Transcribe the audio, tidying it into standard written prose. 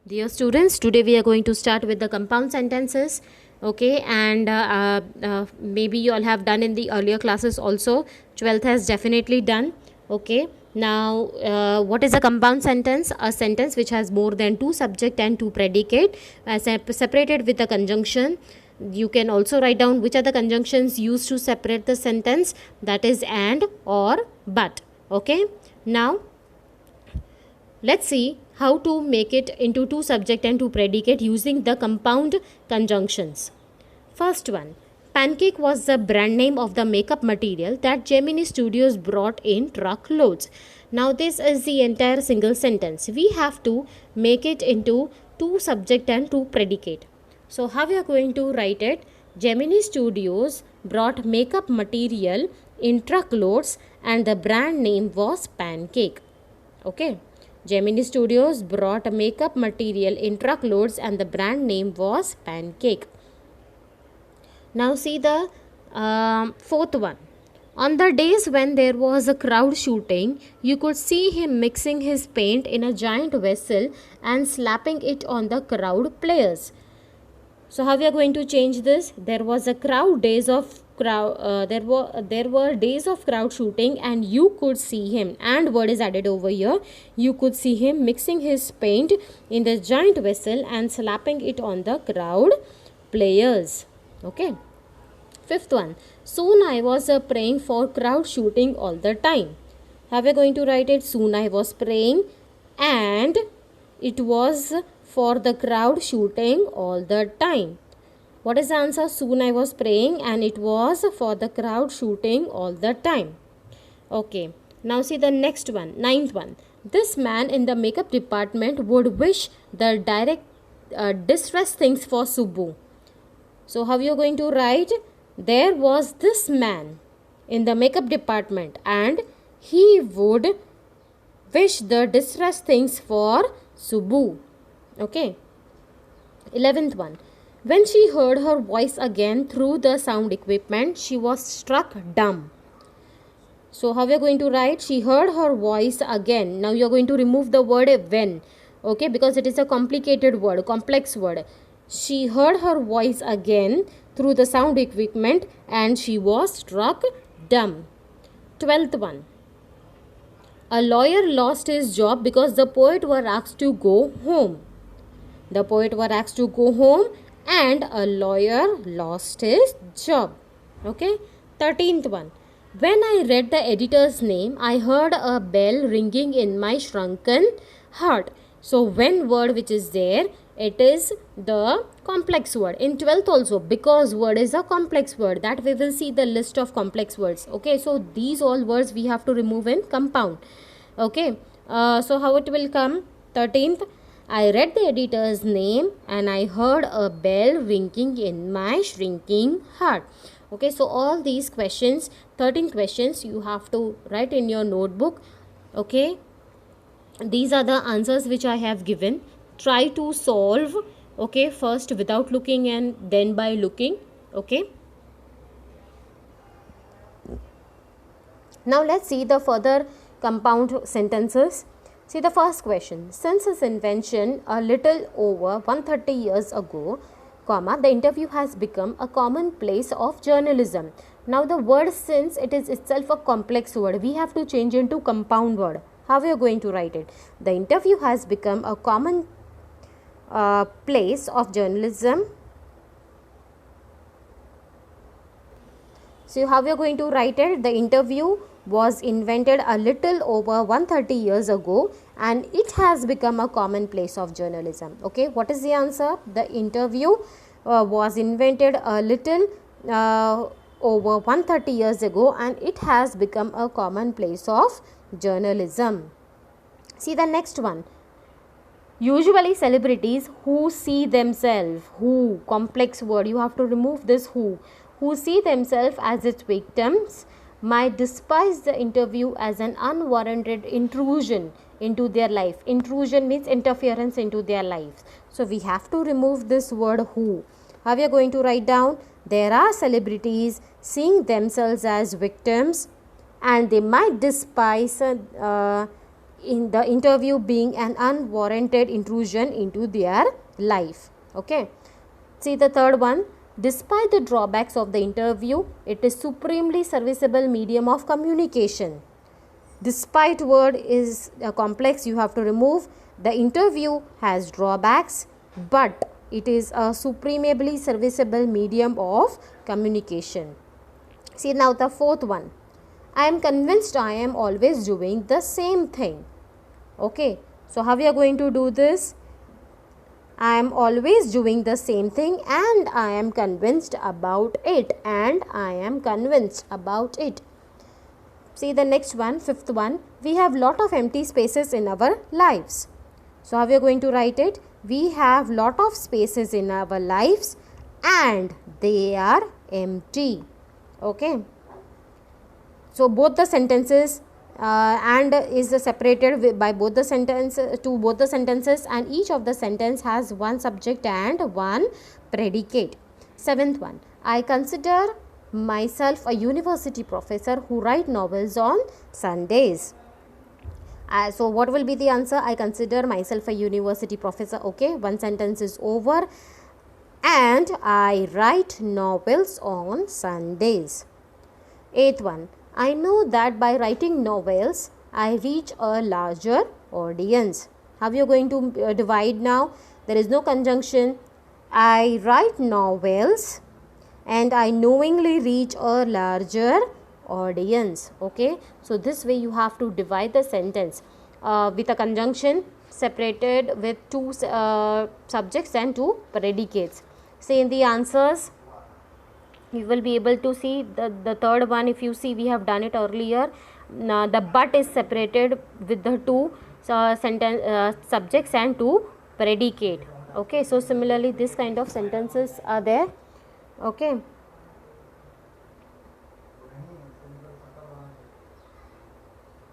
Dear students, today we are going to start with the compound sentences. Okay, and maybe you all have done in the earlier classes also. 12th has definitely done. Okay, now what is a compound sentence? A sentence which has more than two subject and two predicate, separated with a conjunction. You can also write down which are the conjunctions used to separate the sentence, that is and, or, but. Okay, now let's see how to make it into two subject and two predicate using the compound conjunctions. First one, Pancake was the brand name of the makeup material that Gemini Studios brought in truckloads. Now this is the entire single sentence. We have to make it into two subject and two predicate. So how we are going to write it? Gemini Studios brought makeup material in truckloads and the brand name was Pancake. Okay. Gemini Studios brought makeup material in truckloads and the brand name was Pancake. Now see the fourth one. On the days when there was a crowd shooting, you could see him mixing his paint in a giant vessel and slapping it on the crowd players. So how we are going to change this? There was a there were days of crowd shooting and you could see him, and word is added over here. You could see him mixing his paint in the giant vessel and slapping it on the crowd players. Okay. Fifth one. Soon I was praying for crowd shooting all the time. How we are going to write it? Soon I was praying and it was for the crowd shooting all the time. What is the answer? Soon I was praying and it was for the crowd shooting all the time. Okay. Now see the next one. Ninth one. This man in the makeup department would wish the direct distress things for Subbu. So how you are going to write? There was this man in the makeup department and he would wish the distress things for Subbu. Okay. 11th one. When she heard her voice again through the sound equipment, she was struck dumb. So how we are going to write? She heard her voice again. Now you are going to remove the word when. Okay, because it is a complicated word, complex word. She heard her voice again through the sound equipment and she was struck dumb. 12th one. A lawyer lost his job because the poet were asked to go home. The poet were asked to go home and a lawyer lost his job. Okay. 13th one. When I read the editor's name, I heard a bell ringing in my shrunken heart. So when word which is there, it is the complex word. In 12th also, because word is a complex word, that we will see the list of complex words. Okay, so these all words we have to remove in compound. Okay, so how it will come? 13th, I read the editor's name and I heard a bell ringing in my shrinking heart. Okay, so all these questions, 13 questions, you have to write in your notebook. Okay, these are the answers which I have given. Try to solve, okay, first without looking and then by looking. Okay. Now let's see the further compound sentences. See the first question. Since its invention a little over 130 years ago, comma, the interview has become a commonplace of journalism. Now the word since, it is itself a complex word. We have to change into compound word. How we are going to write it? The interview has become a common place of journalism. So how we are going to write it? The interview was invented a little over 130 years ago and it has become a common place of journalism. Okay, what is the answer? The interview was invented a little over 130 years ago and it has become a common place of journalism. See the next one. Usually celebrities who see themselves, who, complex word, you have to remove this who see themselves as its victims, might despise the interview as an unwarranted intrusion into their life. Intrusion means interference into their lives. So we have to remove this word who. How we are going to write down? There are celebrities seeing themselves as victims and they might despise in the interview being an unwarranted intrusion into their life. Okay. See the third one. Despite the drawbacks of the interview, it is supremely serviceable medium of communication. Despite word is complex, you have to remove. The interview has drawbacks, but it is a supremely serviceable medium of communication. See now the fourth one. I am convinced I am always doing the same thing. Okay, so how we are going to do this? I am always doing the same thing and I am convinced about it, and I am convinced about it. See the next one, fifth one. We have lot of empty spaces in our lives. So how we are going to write it? We have lot of spaces in our lives and they are empty. Okay. So both the sentences and is separated by both the sentences to both the sentences, and each of the sentence has one subject and one predicate. Seventh one. I consider myself a university professor who write novels on Sundays. So what will be the answer? I consider myself a university professor. Okay, one sentence is over. And I write novels on Sundays. Eighth one. I know that by writing novels, I reach a larger audience. How are you going to divide now? There is no conjunction. I write novels and I knowingly reach a larger audience. Okay, so this way you have to divide the sentence with a conjunction separated with two subjects and two predicates. Say in the answers, you will be able to see the third one. If you see, we have done it earlier. The but is separated with the two sentence subjects and two predicate. Okay, so similarly this kind of sentences are there. Okay.